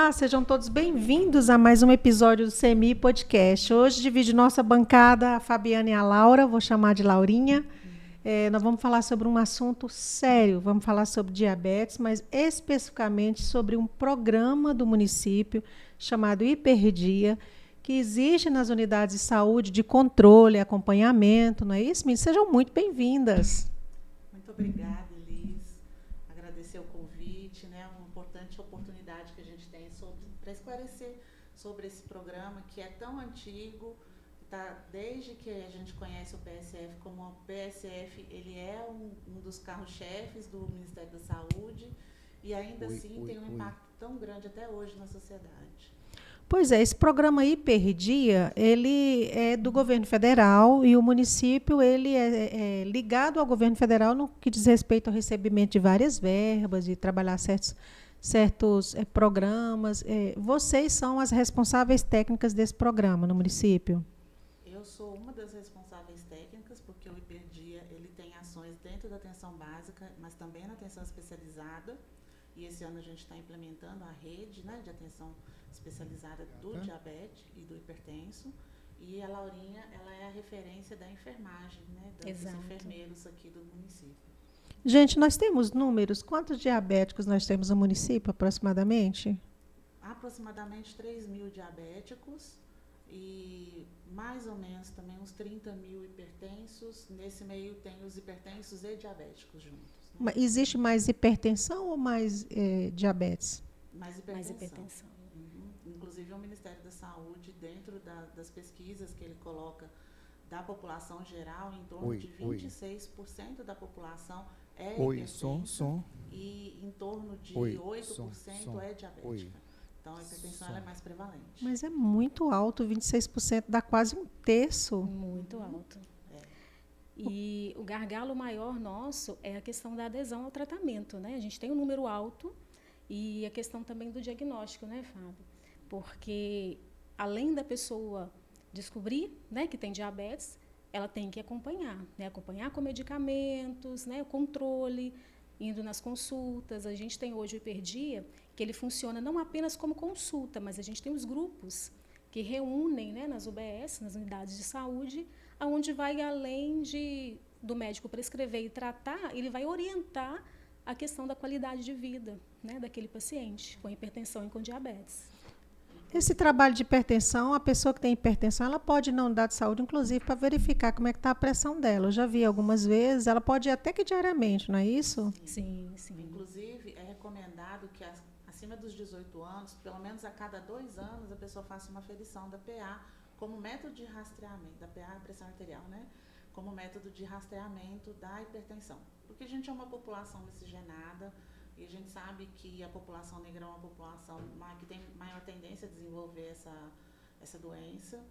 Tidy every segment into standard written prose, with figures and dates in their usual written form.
Olá, sejam todos bem-vindos a mais um episódio do CMI Podcast. Hoje divide nossa bancada a Fabiana e a Laura, vou chamar de Laurinha. Nós vamos falar sobre um assunto sério, vamos falar sobre diabetes, mas especificamente sobre um programa do município chamado Hiperdia, que existe nas unidades de saúde de controle, acompanhamento, não é isso, meninas? Sejam muito bem-vindas. Muito obrigada, Elis. Agradecer o convite, né? Uma importante oportunidade que a gente tem para esclarecer sobre esse programa que é tão antigo, tá, desde que a gente conhece o PSF, como o PSF ele é um dos carros-chefes do Ministério da Saúde e ainda assim tem um impacto tão grande até hoje na sociedade. Pois é, esse programa Hiperdia, ele é do governo federal e o município ele é ligado ao governo federal no que diz respeito ao recebimento de várias verbas, de trabalhar certos programas. Vocês são as responsáveis técnicas desse programa no município? Eu sou uma das responsáveis técnicas, porque o Hiperdia ele tem ações dentro da atenção básica, mas também na atenção especializada. E esse ano a gente está implementando a rede, né, de atenção especializada do diabetes e do hipertenso. E a Laurinha, ela é a referência da enfermagem, né, dos enfermeiros aqui do município. Gente, nós temos números? Quantos diabéticos nós temos no município, aproximadamente? Aproximadamente 3.000 diabéticos e mais ou menos também uns 30.000 hipertensos. Nesse meio tem os hipertensos e diabéticos juntos. Né? Existe mais hipertensão ou mais diabetes? Mais hipertensão. Inclusive o Ministério da Saúde, dentro das pesquisas que ele coloca da população geral, em torno de 26% da população é hipertensa e em torno de 8% é diabética. Então a hipertensão ela é mais prevalente. Mas é muito alto, 26% dá quase um terço. Muito alto. E o gargalo maior nosso é a questão da adesão ao tratamento, né? A gente tem um número alto e a questão também do diagnóstico, né, Fábio? Porque além da pessoa descobrir, né, que tem diabetes, ela tem que acompanhar, né? Acompanhar com medicamentos, né, o controle, indo nas consultas. A gente tem hoje o Hiperdia, que ele funciona não apenas como consulta, mas a gente tem os grupos que reúnem, né, nas UBS, nas unidades de saúde, onde vai além do médico prescrever e tratar, ele vai orientar a questão da qualidade de vida, né, daquele paciente com hipertensão e com diabetes. Esse trabalho de hipertensão, a pessoa que tem hipertensão, ela pode ir na unidade de saúde, inclusive, para verificar como é que está a pressão dela. Eu já vi algumas vezes, ela pode ir até que diariamente, não é isso? Sim, sim. Inclusive, é recomendado que acima dos 18 anos, pelo menos a cada 2 anos, a pessoa faça uma aferição da PA como método de rastreamento, da PA, pressão arterial, né? Como método de rastreamento da hipertensão. Porque a gente é uma população miscigenada e a gente sabe que a população negra é uma população que tem maior tendência a desenvolver essa doença.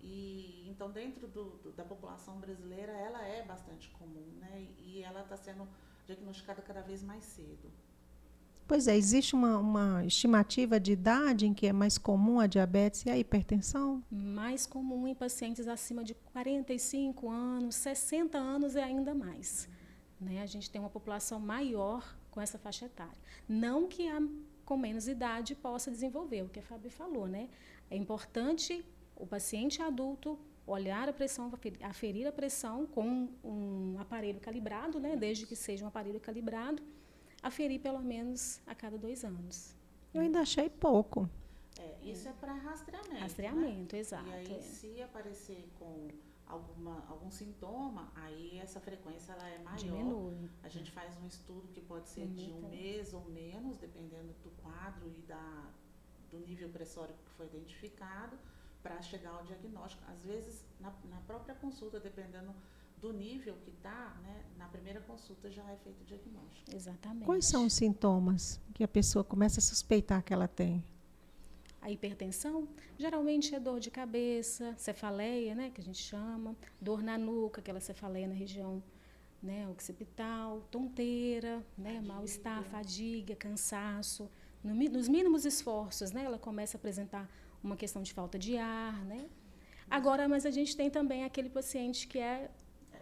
E então, dentro da população brasileira, ela é bastante comum, né? E ela está sendo diagnosticada cada vez mais cedo. Pois é, existe uma estimativa de idade em que é mais comum a diabetes e a hipertensão? Mais comum em pacientes acima de 45 anos, 60 anos e ainda mais. Né? A gente tem uma população maior com essa faixa etária. Não que com menos idade possa desenvolver, o que a Fabi falou, né? É importante o paciente adulto olhar a pressão, aferir a pressão com um aparelho calibrado, né? Desde que seja um aparelho calibrado, aferir pelo menos a cada 2 anos. Eu ainda achei pouco. Isso é para rastreamento. Rastreamento, né? exato. E aí, se aparecer com algum sintoma, aí essa frequência ela é maior. Diminui. A gente faz um estudo que pode ser de 1 mês ou menos, dependendo do quadro e do nível pressórico que foi identificado, para chegar ao diagnóstico. Às vezes, na própria consulta, dependendo do nível que está, né, na primeira consulta já é feito o diagnóstico. Exatamente. Quais são os sintomas que a pessoa começa a suspeitar que ela tem? A hipertensão geralmente é dor de cabeça, cefaleia, né, que a gente chama, dor na nuca, aquela cefaleia na região, né, occipital, tonteira, né, mal-estar, fadiga, cansaço. Nos mínimos esforços, né, ela começa a apresentar uma questão de falta de ar, né? Agora, mas a gente tem também aquele paciente que é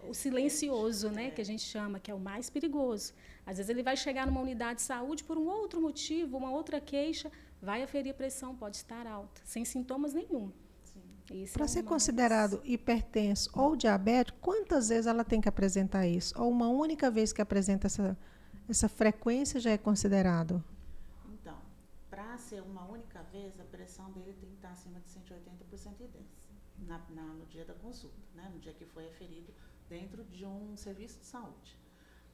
o silencioso, né, que a gente chama, que é o mais perigoso. Às vezes ele vai chegar numa unidade de saúde por um outro motivo, uma outra queixa, vai aferir a pressão, pode estar alta, sem sintomas nenhum. Para ser considerado hipertenso ou diabético, quantas vezes ela tem que apresentar isso? Ou uma única vez que apresenta essa frequência já é considerado? Então, para ser uma única vez, a pressão dele tem que estar acima de 180/110 no dia da consulta, né? No dia que foi aferido dentro de um serviço de saúde.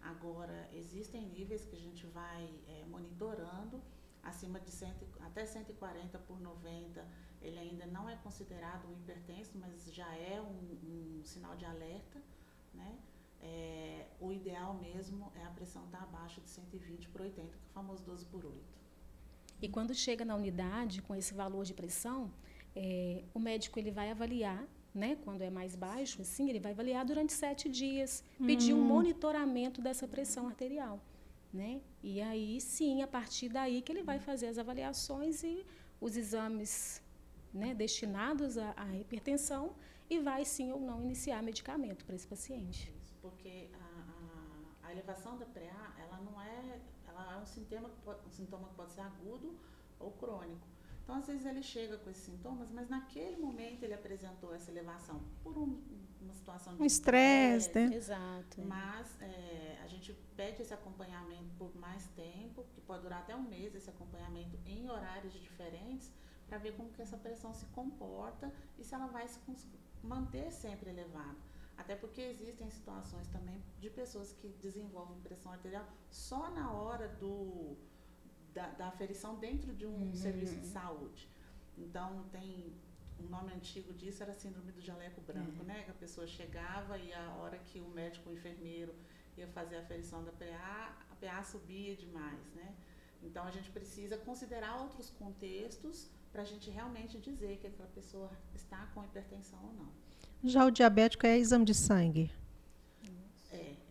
Agora, existem níveis que a gente vai monitorando, acima de até 140/90, ele ainda não é considerado um hipertenso, mas já é um sinal de alerta, né? O ideal mesmo é a pressão estar abaixo de 120/80, que é o famoso 12/8. E quando chega na unidade com esse valor de pressão, o médico ele vai avaliar, né? Quando é mais baixo, assim, ele vai avaliar durante 7 dias, pedir um monitoramento dessa pressão arterial, né? E aí, sim, a partir daí que ele vai fazer as avaliações e os exames, né, destinados à hipertensão, e vai, sim ou não, iniciar medicamento para esse paciente. Isso, porque a elevação da PreA, ela é um sintoma que pode ser agudo ou crônico. Então, às vezes ele chega com esses sintomas, mas naquele momento ele apresentou essa elevação por uma situação de estresse, né? Exato. Mas a gente pede esse acompanhamento por mais tempo, que pode durar até um mês, esse acompanhamento em horários diferentes, para ver como que essa pressão se comporta e se ela vai se manter sempre elevada. Até porque existem situações também de pessoas que desenvolvem pressão arterial só na hora da aferição dentro de um serviço de saúde. Então, tem um nome antigo disso, era síndrome do jaleco branco, né? Que a pessoa chegava e a hora que o médico, o enfermeiro ia fazer a aferição da PA, a PA subia demais, né? Então, a gente precisa considerar outros contextos para a gente realmente dizer que aquela pessoa está com hipertensão ou não. Já o diabético é exame de sangue?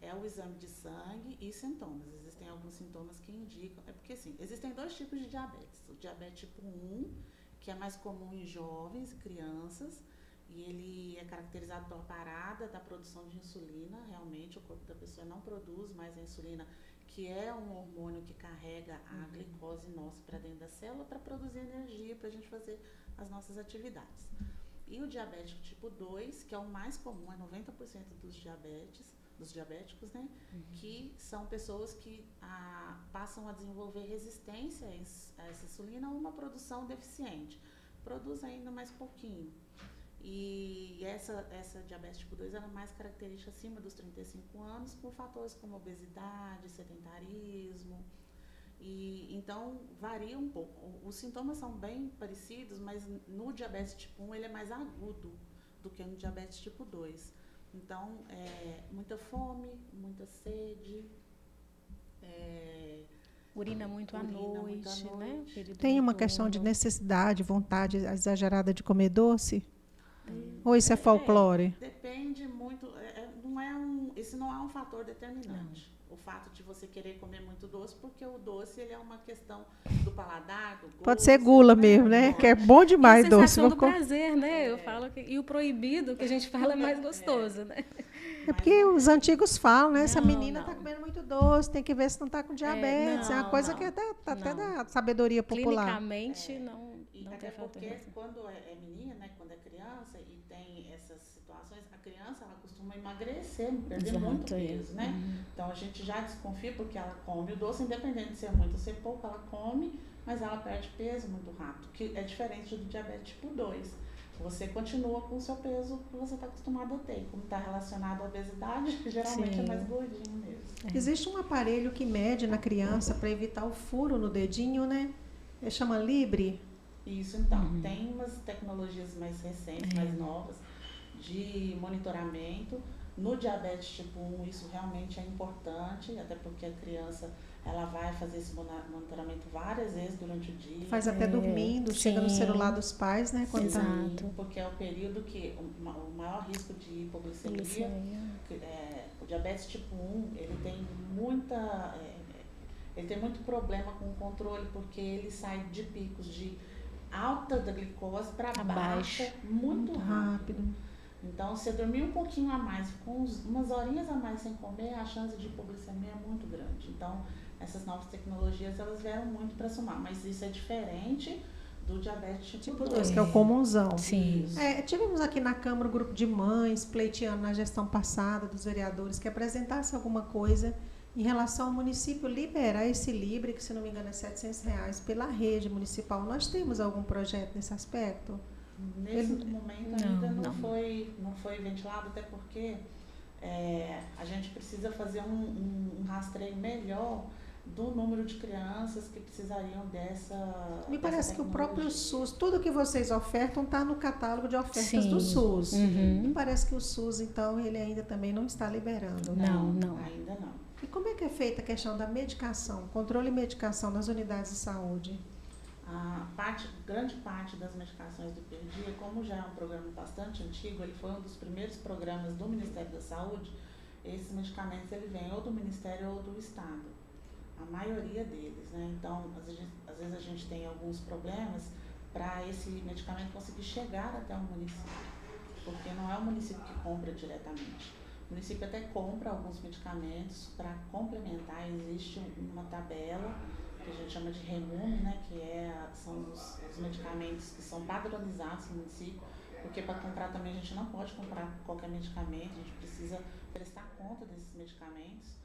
É o exame de sangue e sintomas. Existem alguns sintomas que indicam... porque, assim, existem 2 tipos de diabetes. O diabetes tipo 1, que é mais comum em jovens e crianças, e ele é caracterizado pela parada da produção de insulina. Realmente, o corpo da pessoa não produz mais a insulina, que é um hormônio que carrega a glicose nossa para dentro da célula para produzir energia para a gente fazer as nossas atividades. E o diabético tipo 2, que é o mais comum, é 90% dos diabéticos, né? Que são pessoas que passam a desenvolver resistência a essa insulina ou uma produção deficiente. Produz ainda mais pouquinho. E essa diabetes tipo 2 ela é mais característica acima dos 35 anos, com fatores como obesidade, sedentarismo. E então varia um pouco. Os sintomas são bem parecidos, mas no diabetes tipo 1 ele é mais agudo do que no diabetes tipo 2. Então, muita fome, muita sede, urina muito à noite, né? Tem uma questão de necessidade, vontade exagerada de comer doce? Ou isso é folclore? Depende muito, esse não é um fator determinante. O fato de você querer comer muito doce, porque o doce ele é uma questão do paladar, do gosto. Pode ser gula mesmo, né? Que é bom demais a doce. Sensação do prazer, né? Eu falo que, e o proibido, que a gente fala, é mais gostoso, né? É porque os antigos falam, né? Essa menina está comendo muito doce, tem que ver se não está com diabetes. É uma coisa que até da sabedoria popular. Clinicamente, não até tem porque fator. quando é menina, né? Quando é criança e tem essas situações, a criança ela costuma emagrecer, perder muito peso, né? Então a gente já desconfia porque ela come o doce, independente de ser muito ou ser pouco, ela come, mas ela perde peso muito rápido, que é diferente do diabetes tipo 2. Você continua com o seu peso que você está acostumado a ter. Como está relacionado à obesidade, geralmente é mais gordinho mesmo. Existe um aparelho que mede na criança para evitar o furo no dedinho, né? Chama Libre. Isso, então. Tem umas tecnologias mais recentes, mais novas, de monitoramento. No diabetes tipo 1, isso realmente é importante, até porque a criança ela vai fazer esse monitoramento várias vezes durante o dia. Faz até dormindo, chega no celular dos pais, né? Exato. Porque é o período que o maior risco de hipoglicemia, o diabetes tipo 1, ele tem muito problema com o controle, porque ele sai de picos de alta da glicose para baixa muito rápido. Então, se dormir um pouquinho a mais, com umas horinhas a mais sem comer, a chance de hipoglicemia é muito grande. Então, essas novas tecnologias, elas vieram muito para somar, mas isso é diferente do diabetes tipo 2, que é o comunzão. Sim. Tivemos aqui na Câmara um grupo de mães pleiteando na gestão passada dos vereadores que apresentasse alguma coisa em relação ao município liberar esse Libre, que se não me engano é R$700 pela rede municipal. Nós temos algum projeto nesse aspecto? Nesse momento ainda não foi ventilado, até porque a gente precisa fazer um rastreio melhor do número de crianças que precisariam dessa. Me parece que o próprio SUS, tudo que vocês ofertam está no catálogo de ofertas Sim. do SUS. Uhum. Me parece que o SUS, então, ele ainda também não está liberando. Não. Ainda não. E como é que é feita a questão da medicação, controle e medicação nas unidades de saúde? Grande parte das medicações do Perdia, como já é um programa bastante antigo, ele foi um dos primeiros programas do Ministério da Saúde, esses medicamentos ele vem ou do Ministério ou do Estado. A maioria deles, né? Então, às vezes a gente tem alguns problemas para esse medicamento conseguir chegar até o município, porque não é o município que compra diretamente. O município até compra alguns medicamentos para complementar, existe uma tabela que a gente chama de REMUM, né? Que são os medicamentos que são padronizados no município, porque para comprar também a gente não pode comprar qualquer medicamento, a gente precisa prestar conta desses medicamentos.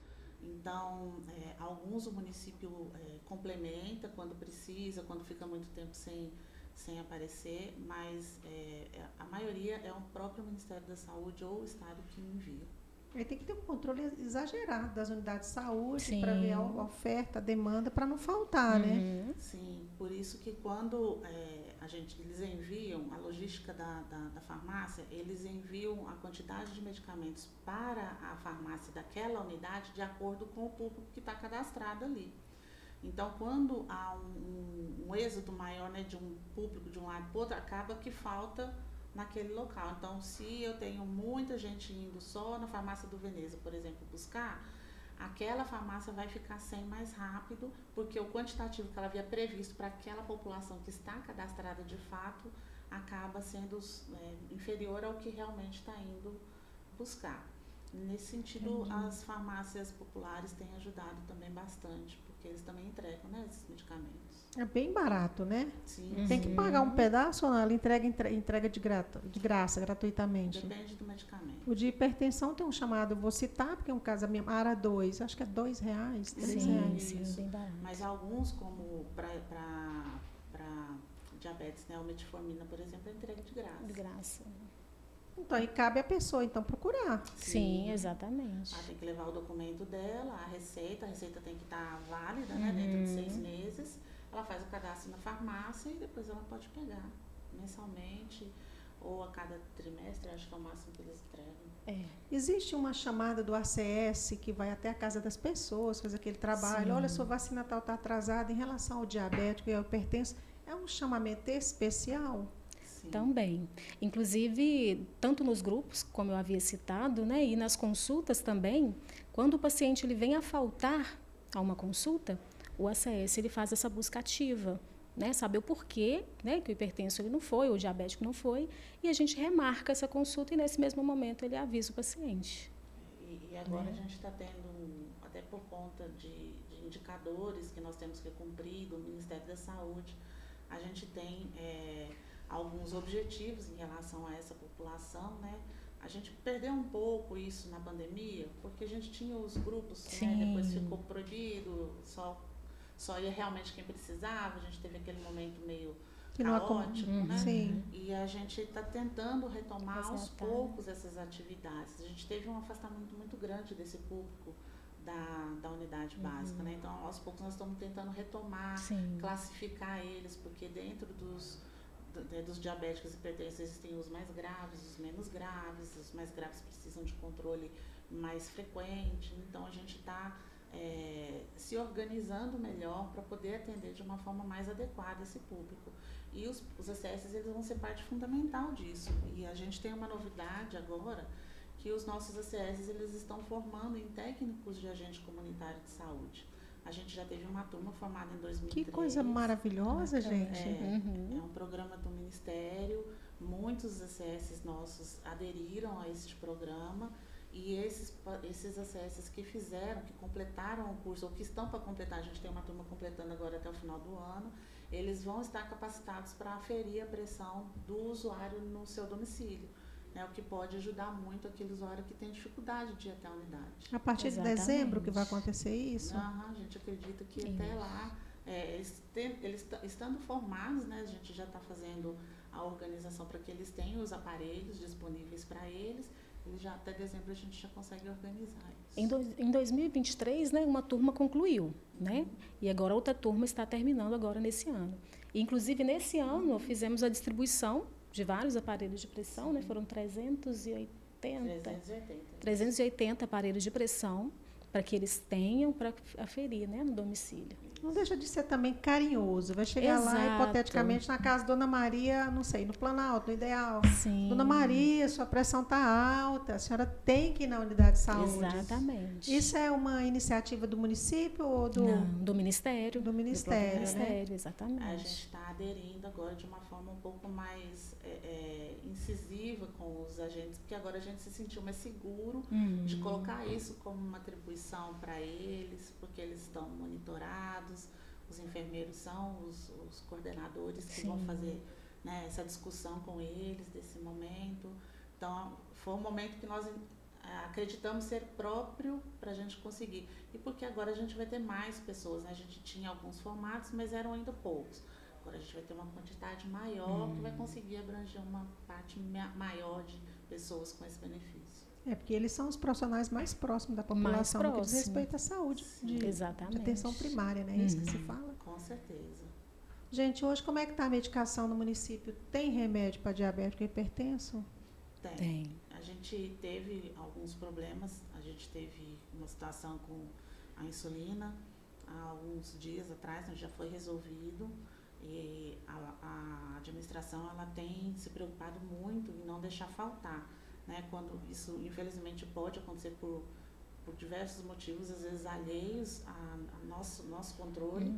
Então, alguns o município complementa quando precisa, quando fica muito tempo sem aparecer, mas a maioria é o próprio Ministério da Saúde ou o Estado que envia. Aí tem que ter um controle exagerado das unidades de saúde para ver a oferta, a demanda, para não faltar, né? Sim, por isso que quando eles enviam a logística da farmácia, eles enviam a quantidade de medicamentos para a farmácia daquela unidade de acordo com o público que está cadastrado ali. Então, quando há um êxodo maior, né, de um público de um lado para o outro, acaba que falta naquele local. Então, se eu tenho muita gente indo só na farmácia do Veneza, por exemplo, buscar, aquela farmácia vai ficar sem mais rápido, porque o quantitativo que ela havia previsto para aquela população que está cadastrada de fato, acaba sendo inferior ao que realmente está indo buscar. Nesse sentido, as farmácias populares têm ajudado também bastante, porque eles também entregam, né, esses medicamentos. É bem barato, né? Sim. Tem que pagar um pedaço ou não? Ela entrega de graça, gratuitamente? Depende do medicamento. O de hipertensão tem um chamado, vou citar, porque é um caso, a minha ARA 2, acho que é R$2, R$3. Sim, bem barato. Mas alguns, como para diabetes, né, a metformina, por exemplo, é entrega de graça. De graça. Então, aí cabe a pessoa, então, procurar. Sim, exatamente. Ela tem que levar o documento dela, a receita tem que estar válida, né, dentro de 6 meses. Ela faz o cadastro na farmácia e depois ela pode pegar mensalmente ou a cada trimestre, acho que é o máximo que eles entregam. Existe uma chamada do ACS que vai até a casa das pessoas, faz aquele trabalho. Sim. Olha, sua vacina tal está atrasada em relação ao diabético e ao hipertenso. É um chamamento especial? Sim. Também. Inclusive, tanto nos grupos, como eu havia citado, né, e nas consultas também, quando o paciente ele vem a faltar a uma consulta, o ACS ele faz essa busca ativa, né, saber o porquê, né, que o hipertenso ele não foi, ou o diabético não foi, e a gente remarca essa consulta e nesse mesmo momento ele avisa o paciente. E agora a gente está tendo, até por conta de indicadores que nós temos que cumprir do Ministério da Saúde, a gente tem alguns objetivos em relação a essa população, né? A gente perdeu um pouco isso na pandemia, porque a gente tinha os grupos, né? Depois ficou proibido, só ia realmente quem precisava, a gente teve aquele momento meio caótico, né? Sim. E a gente está tentando retomar aos poucos essas atividades. A gente teve um afastamento muito grande desse público da unidade básica, né? Então, aos poucos nós estamos tentando retomar, classificar eles, porque dentro dos diabéticos e hipertensos existem os mais graves, os menos graves, os mais graves precisam de controle mais frequente. Então, a gente está se organizando melhor para poder atender de uma forma mais adequada esse público. E os ACS eles vão ser parte fundamental disso. E a gente tem uma novidade agora, que os nossos ACS eles estão formando em técnicos de agente comunitário de saúde. A gente já teve uma turma formada em 2003. Que coisa maravilhosa, gente. É um programa do Ministério, muitos ACS nossos aderiram a este programa E esses ACS que fizeram, que completaram o curso, ou que estão para completar, a gente tem uma turma completando agora até o final do ano, eles vão estar capacitados para aferir a pressão do usuário no seu domicílio, né, o que pode ajudar muito aquele usuário que tem dificuldade de ir até a unidade. A partir de dezembro que vai acontecer isso? A gente acredita que até lá, eles estando formados, né, a gente já está fazendo a organização para que eles tenham os aparelhos disponíveis para eles, e já até dezembro a gente já consegue organizar isso. Em 2023, né, uma turma concluiu, né? E agora outra turma está terminando agora nesse ano. E, inclusive, nesse ano, fizemos a distribuição de vários aparelhos de pressão, né? Foram 380 aparelhos de pressão para que eles tenham para aferir, né, no domicílio. Não deixa de ser também carinhoso. Vai chegar lá, hipoteticamente, na casa da Dona Maria, não sei, no Planalto, no Ideal. Sim. Dona Maria, sua pressão está alta, a senhora tem que ir na unidade de saúde. Exatamente. Isso é uma iniciativa do município ou do... Não, do Ministério. Do Ministério, né? né? Exatamente. A gente está aderindo agora de uma forma um pouco mais incisiva com os agentes, porque agora a gente se sentiu mais seguro de colocar isso como uma atribuição para eles, porque eles estão monitorados. Os enfermeiros são os coordenadores que vão fazer, né, essa discussão com eles desse momento. Então, foi um momento que nós acreditamos ser próprio para a gente conseguir. E porque agora a gente vai ter mais pessoas, né? A gente tinha alguns formatos, mas eram ainda poucos. Agora a gente vai ter uma quantidade maior que vai conseguir abranger uma parte maior de pessoas com esse benefício. Porque eles são os profissionais mais próximos da população no que diz respeito à saúde, de atenção primária, né? É isso que se fala? Com certeza. Gente, hoje como é que está a medicação no município? Tem remédio para diabético e hipertenso? Tem. A gente teve alguns problemas, a gente teve uma situação com a insulina há alguns dias atrás, já foi resolvido. E a administração ela tem se preocupado muito em não deixar faltar, né? Quando isso infelizmente pode acontecer por diversos motivos, às vezes alheios a nosso controle,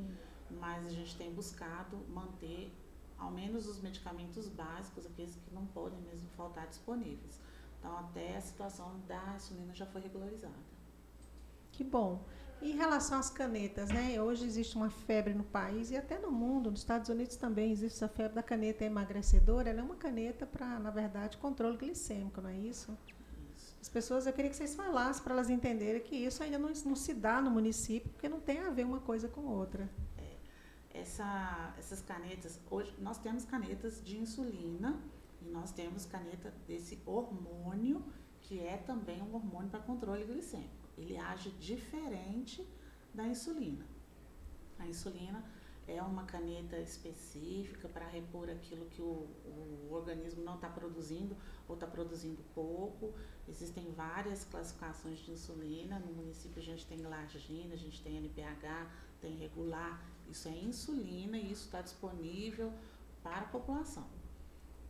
mas a gente tem buscado manter ao menos os medicamentos básicos, aqueles que não podem mesmo faltar disponíveis. Então até a situação da insulina já foi regularizada. Que bom. Em relação às canetas, né? Hoje existe uma febre no país e até no mundo, nos Estados Unidos também existe essa febre da caneta emagrecedora. Ela é uma caneta para, na verdade, controle glicêmico, não é isso? As pessoas, eu queria que vocês falassem para elas entenderem que isso ainda não se dá no município, porque não tem a ver uma coisa com outra. Essas canetas, hoje nós temos canetas de insulina e nós temos caneta desse hormônio, que é também um hormônio para controle glicêmico. Ele age diferente da insulina. A insulina é uma caneta específica para repor aquilo que o organismo não está produzindo ou está produzindo pouco. Existem várias classificações de insulina. No município a gente tem glargina, a gente tem NPH, tem regular. Isso é insulina e isso está disponível para a população.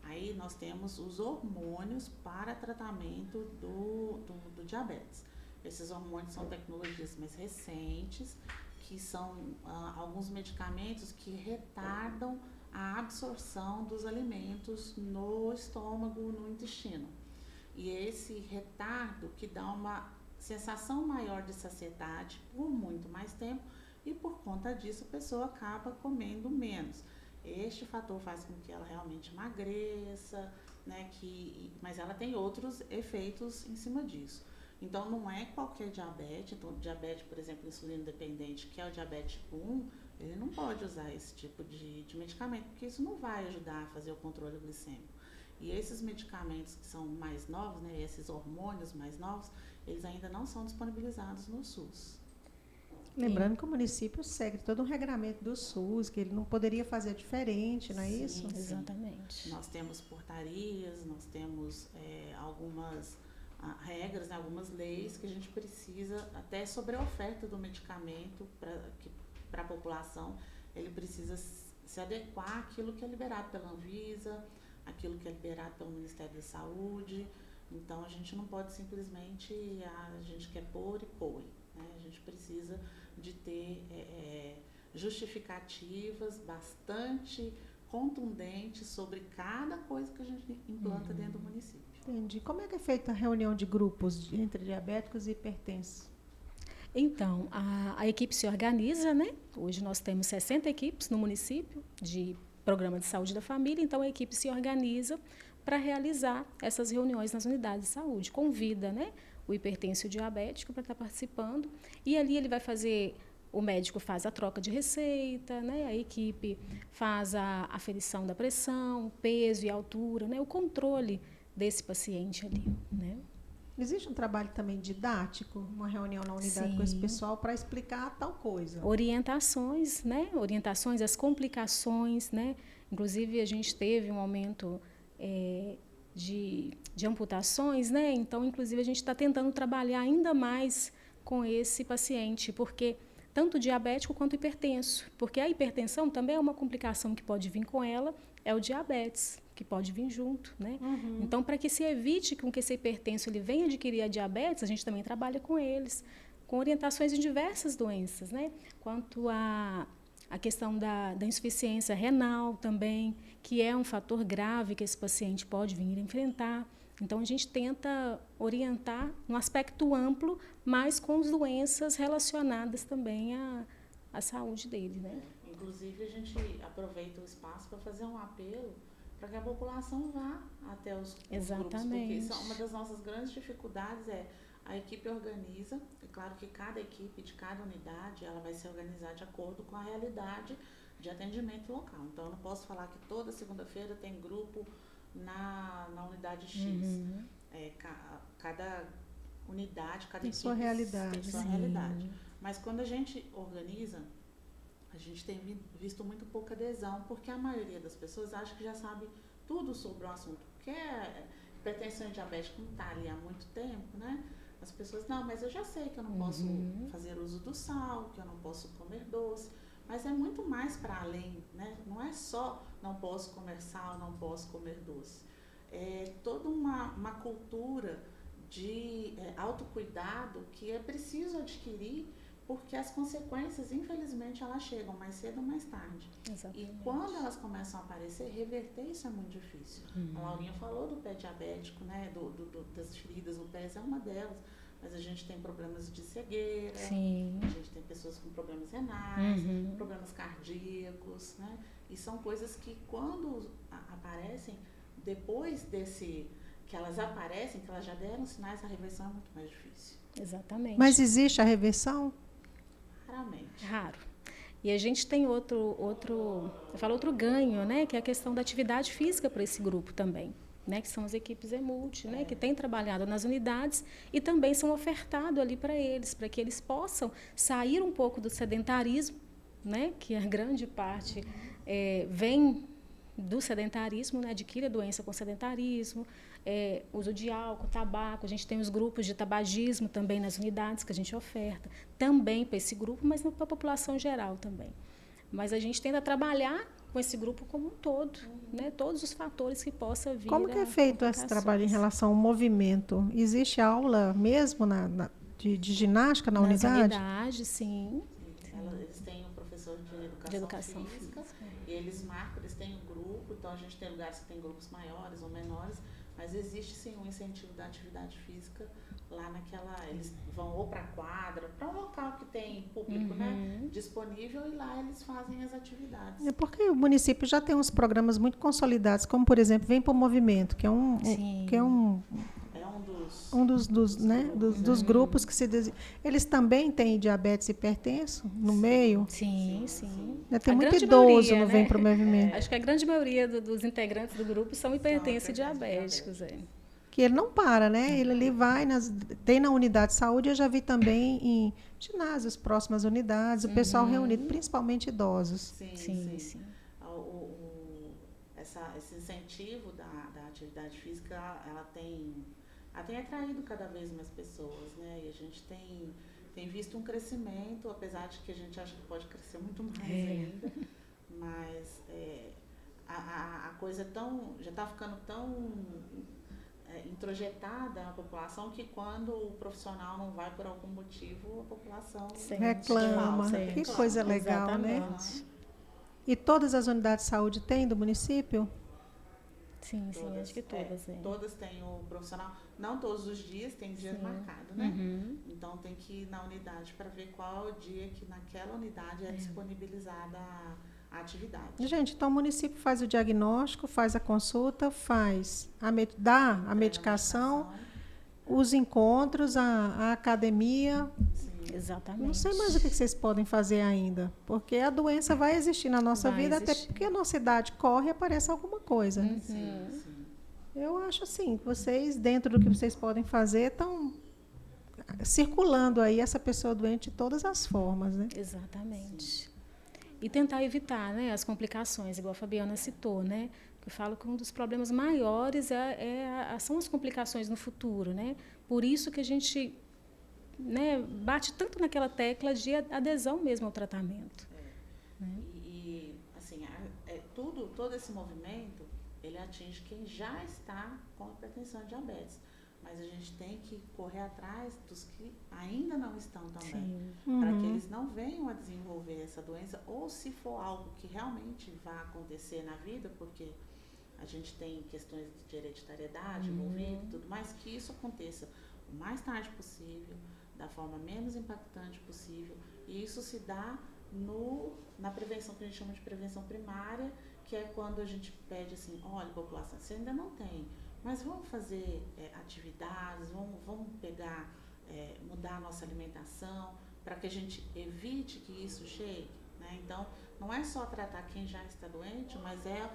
Aí nós temos os hormônios para tratamento do diabetes. Esses hormônios são tecnologias mais recentes, que são alguns medicamentos que retardam a absorção dos alimentos no estômago, no intestino. E esse retardo que dá uma sensação maior de saciedade por muito mais tempo e por conta disso a pessoa acaba comendo menos. Este fator faz com que ela realmente emagreça, né, mas ela tem outros efeitos em cima disso. Então, não é qualquer diabetes. Então, diabetes, por exemplo, insulino dependente, que é o diabetes tipo 1, ele não pode usar esse tipo de medicamento, porque isso não vai ajudar a fazer o controle glicêmico. E esses medicamentos que são mais novos, né, esses hormônios mais novos, eles ainda não são disponibilizados no SUS. Lembrando que o município segue todo um regramento do SUS, que ele não poderia fazer diferente, não é isso? Sim. Exatamente. Nós temos portarias, nós temos algumas regras, né, algumas leis que a gente precisa, até sobre a oferta do medicamento para a população, ele precisa se adequar àquilo que é liberado pela Anvisa, aquilo que é liberado pelo Ministério da Saúde. Então, a gente não pode simplesmente, a gente quer pôr e põe, né? A gente precisa de ter justificativas bastante contundentes sobre cada coisa que a gente implanta dentro do município. Entendi. Como é que é feita a reunião de grupos entre diabéticos e hipertensos? Então, a equipe se organiza, né? Hoje nós temos 60 equipes no município de programa de saúde da família, então a equipe se organiza para realizar essas reuniões nas unidades de saúde. Convida, né, o hipertenso e o diabético para estar participando, e ali ele vai fazer, o médico faz a troca de receita, né, a equipe faz a aferição da pressão, peso e altura, né, o controle desse paciente ali, né. Existe um trabalho também didático, uma reunião na unidade com esse pessoal para explicar tal coisa? Orientações, né? Orientações, as complicações, né? Inclusive, a gente teve um aumento de amputações, né? Então, inclusive, a gente está tentando trabalhar ainda mais com esse paciente, porque tanto diabético quanto hipertenso, porque a hipertensão também é uma complicação que pode vir com ela, é o diabetes, que pode vir junto, né? Uhum. Então, para que se evite que esse hipertenso ele venha adquirir a diabetes, a gente também trabalha com eles, com orientações em diversas doenças, né? Quanto a questão da insuficiência renal também, que é um fator grave que esse paciente pode vir a enfrentar. Então, a gente tenta orientar no aspecto amplo, mas com as doenças relacionadas também à saúde dele, né? Inclusive, a gente aproveita o espaço para fazer um apelo para que a população vá até os Exatamente. grupos, porque uma das nossas grandes dificuldades é a equipe organiza, é claro que cada equipe de cada unidade ela vai se organizar de acordo com a realidade de atendimento local. Então, eu não posso falar que toda segunda-feira tem grupo na unidade X. Uhum. Cada unidade, cada tem equipe sua realidade. tem sua realidade. Mas quando a gente organiza, a gente tem visto muito pouca adesão, porque a maioria das pessoas acha que já sabe tudo sobre o assunto. Porque hipertensão e diabetes, como está ali há muito tempo, né? As pessoas, não, mas eu já sei que eu não posso fazer uso do sal, que eu não posso comer doce, mas é muito mais para além, né? Não é só não posso comer sal, não posso comer doce. É toda uma cultura de autocuidado que é preciso adquirir, porque as consequências, infelizmente, elas chegam mais cedo ou mais tarde. Exatamente. E quando elas começam a aparecer, reverter isso é muito difícil. A Laurinha falou do pé diabético, né? Das feridas no pé, é uma delas. Mas a gente tem problemas de cegueira, Sim. a gente tem pessoas com problemas renais, problemas cardíacos, né? E são coisas que quando aparecem, depois que elas aparecem, que elas já deram sinais, a reversão é muito mais difícil. Exatamente. Mas existe a reversão? Raramente. Raro. E a gente tem outro ganho, né, que é a questão da atividade física para esse grupo também, né, que são as equipes EMULT, né, que têm trabalhado nas unidades e também são ofertado ali para que eles possam sair um pouco do sedentarismo, né, que a grande parte vem do sedentarismo, né, adquire a doença com sedentarismo, uso de álcool, tabaco. A gente tem os grupos de tabagismo também nas unidades que a gente oferta, também para esse grupo, mas para a população geral também. Mas a gente tenta trabalhar com esse grupo como um todo, né, todos os fatores que possa vir. Como que é feito esse trabalho em relação ao movimento? Existe aula mesmo de ginástica na unidade? Nas unidades, sim. Eles têm um professor de educação física. E eles marcam, eles têm um grupo, então a gente tem lugares que tem grupos maiores ou menores, mas existe sim um incentivo da atividade física lá eles vão ou para a quadra, para um local que tem público, né, disponível, e lá eles fazem as atividades. É porque o município já tem uns programas muito consolidados, como por exemplo, Vem para o Movimento, que é um dos grupos que eles também têm diabetes e hipertenso no meio. Sim, sim. Tem muito idoso no Vem para o Movimento. Acho que a grande maioria dos integrantes do grupo são hipertensos e diabéticos. Que ele não para, né? Ele ali vai, tem na unidade de saúde, eu já vi também em ginásios, próximas unidades, o pessoal reunido, principalmente idosos. Sim. Esse incentivo da atividade física, ela tem atraído cada vez mais pessoas, né? E a gente tem visto um crescimento, apesar de que a gente acha que pode crescer muito mais ainda, mas a coisa já está ficando tão introjetada na população que quando o profissional não vai por algum motivo, a população reclama. Que coisa legal, né? E todas as unidades de saúde têm do município? Sim, sim, acho que todas. Todas têm o profissional, não todos os dias, tem dias marcados, né? Então tem que ir na unidade para ver qual é o dia que naquela unidade é disponibilizada a atividade. Gente, então o município faz o diagnóstico, faz a consulta, dá a medicação, os encontros, a academia. Sim. Exatamente. Não sei mais o que vocês podem fazer ainda, porque a doença vai existir na nossa vida, até porque a nossa idade corre e aparece alguma coisa. Né? Sim. Eu acho assim, que vocês, dentro do que vocês podem fazer, estão circulando aí essa pessoa doente de todas as formas, né? Exatamente. E tentar evitar, né, as complicações, igual a Fabiana citou, né? Eu falo que um dos problemas maiores são as complicações no futuro, né? Por isso que a gente, né, bate tanto naquela tecla de adesão mesmo ao tratamento. Né? E assim, todo esse movimento, ele atinge quem já está com hipertensão e diabetes. Mas a gente tem que correr atrás dos que ainda não estão também, para que eles não venham a desenvolver essa doença, ou se for algo que realmente vai acontecer na vida, porque a gente tem questões de hereditariedade envolvida e tudo mais, que isso aconteça o mais tarde possível, da forma menos impactante possível, e isso se dá na prevenção que a gente chama de prevenção primária, que é quando a gente pede assim, olha, população, você ainda não tem, mas vamos fazer atividades, vamos pegar, mudar a nossa alimentação, para que a gente evite que isso chegue. Né? Então, não é só tratar quem já está doente, mas é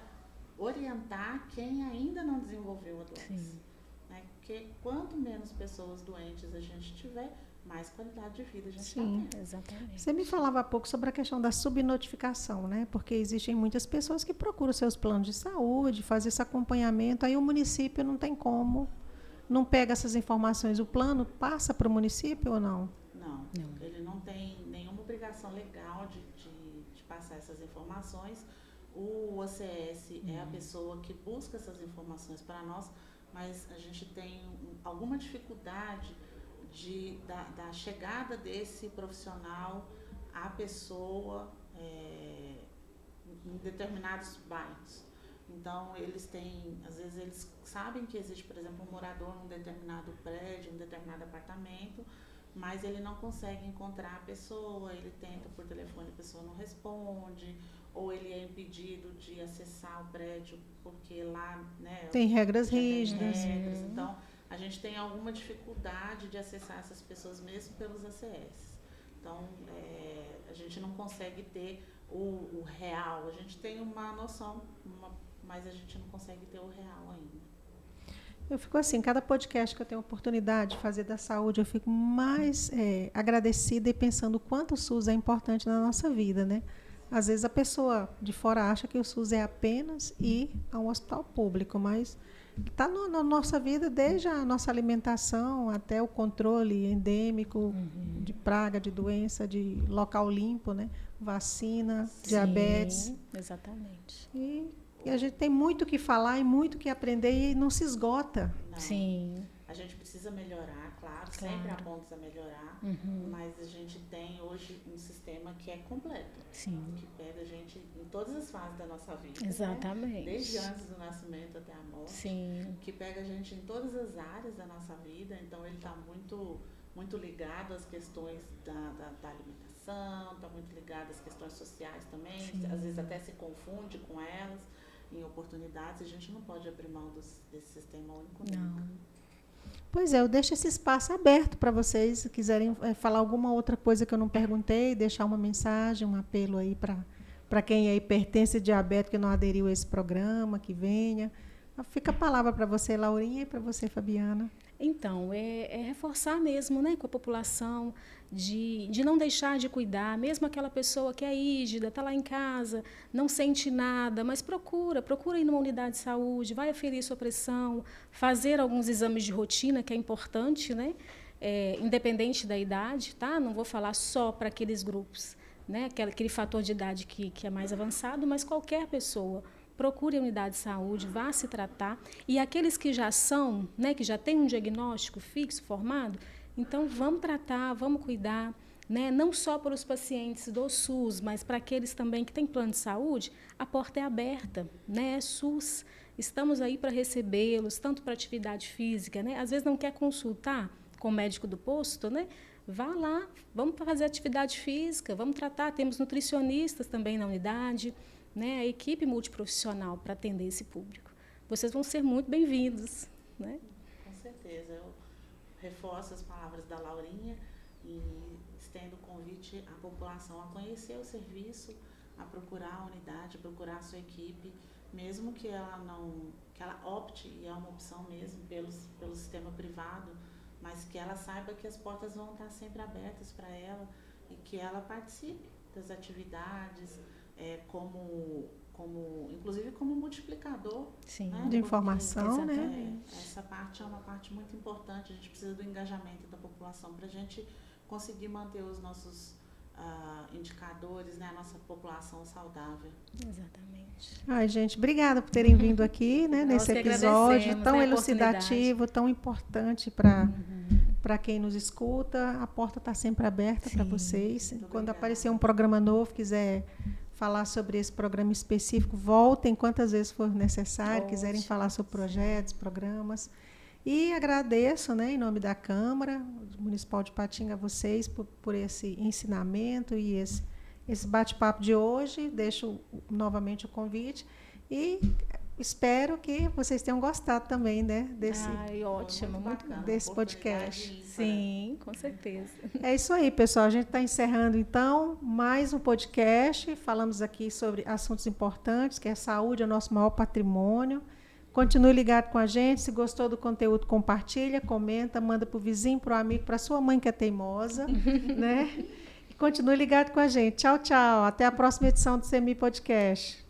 orientar quem ainda não desenvolveu a doença. Né? Porque quanto menos pessoas doentes a gente tiver, mais qualidade de vida a gente está tendo. Exatamente. Você me falava há pouco sobre a questão da subnotificação, né? Porque existem muitas pessoas que procuram seus planos de saúde, fazer esse acompanhamento, aí o município não tem como, não pega essas informações, o plano passa para o município ou não? Não, ele não tem nenhuma obrigação legal de passar essas informações. O ACS é a pessoa que busca essas informações para nós, mas a gente tem alguma dificuldade da chegada desse profissional à pessoa em determinados bairros. Então, às vezes eles sabem que existe, por exemplo, um morador num determinado prédio, um determinado apartamento, mas ele não consegue encontrar a pessoa, ele tenta por telefone, a pessoa não responde, ou ele é impedido de acessar o prédio porque lá, né, tem regras rígidas. Então, a gente tem alguma dificuldade de acessar essas pessoas mesmo pelos ACS. Então, a gente não consegue ter o real. A gente tem uma noção, mas a gente não consegue ter o real ainda. Eu fico assim, cada podcast que eu tenho oportunidade de fazer da saúde, eu fico mais agradecida e pensando o quanto o SUS é importante na nossa vida, né? Às vezes a pessoa de fora acha que o SUS é apenas ir a um hospital público, mas está na nossa vida desde a nossa alimentação até o controle endêmico de praga, de doença, de local limpo, né? Vacina, diabetes. Exatamente. E a gente tem muito o que falar e muito o que aprender e não se esgota. Não. Sim. A gente precisa melhorar, claro, sempre há pontos a melhorar, mas a gente tem hoje um sistema que é completo. Sim. Que pega a gente em todas as fases da nossa vida. Exatamente. Né? Desde antes do nascimento até a morte. Sim. Que pega a gente em todas as áreas da nossa vida. Então, ele está muito, muito ligado às questões da alimentação, está muito ligado às questões sociais também. Sim. Às vezes até se confunde com elas em oportunidades. A gente não pode abrir mão desse sistema único. Não. Pois é, eu deixo esse espaço aberto para vocês, se quiserem falar alguma outra coisa que eu não perguntei, deixar uma mensagem, um apelo aí para quem é hipertenso e diabético que não aderiu a esse programa, que venha. Fica a palavra para você, Laurinha, e para você, Fabiana. Então, é reforçar mesmo, né, com a população, de não deixar de cuidar, mesmo aquela pessoa que é rígida, está lá em casa, não sente nada, mas procura ir numa unidade de saúde, vai aferir sua pressão, fazer alguns exames de rotina, que é importante, né, independente da idade, tá? Não vou falar só para aqueles grupos, né, aquele fator de idade que é mais avançado, mas qualquer pessoa. Procure a unidade de saúde, vá se tratar. E aqueles que já são, né, que já têm um diagnóstico fixo, formado, então vamos tratar, vamos cuidar, né, não só para os pacientes do SUS, mas para aqueles também que têm plano de saúde, a porta é aberta, né, é SUS. estamos aí para recebê-los, tanto para atividade física, né? Às vezes não quer consultar com o médico do posto, né? Vá lá, vamos fazer atividade física, vamos tratar, temos nutricionistas também na unidade, né? A equipe multiprofissional para atender esse público. Vocês vão ser muito bem-vindos, né? Com certeza, eu reforço as palavras da Laurinha e estendo o convite à população a conhecer o serviço, a procurar a unidade, a procurar a sua equipe, mesmo que ela opte, e é uma opção mesmo, pelo sistema privado, mas que ela saiba que as portas vão estar sempre abertas para ela e que ela participe das atividades, inclusive como multiplicador. Sim, né? De informação, né? Essa parte é uma parte muito importante. A gente precisa do engajamento da população para a gente conseguir manter os nossos indicadores, né? A nossa população saudável. Exatamente. Ai, gente, obrigada por terem vindo aqui, né, nesse episódio tão elucidativo, tão importante para quem nos escuta. A porta está sempre aberta para vocês. Quando aparecer um programa novo, quiser falar sobre esse programa específico, voltem quantas vezes for necessário, quiserem falar sobre projetos, programas. E agradeço, né, em nome da Câmara Municipal de Patinga, a vocês por esse ensinamento e esse bate-papo de hoje. Deixo novamente o convite e espero que vocês tenham gostado também, né, desse podcast. Sim, com certeza. É isso aí, pessoal. A gente está encerrando, então, mais um podcast. Falamos aqui sobre assuntos importantes, que é a saúde, é o nosso maior patrimônio. Continue ligado com a gente. Se gostou do conteúdo, compartilha, comenta, manda para o vizinho, para o amigo, para a sua mãe que é teimosa. Né? E continue ligado com a gente. Tchau, tchau. Até a próxima edição do CMI Podcast.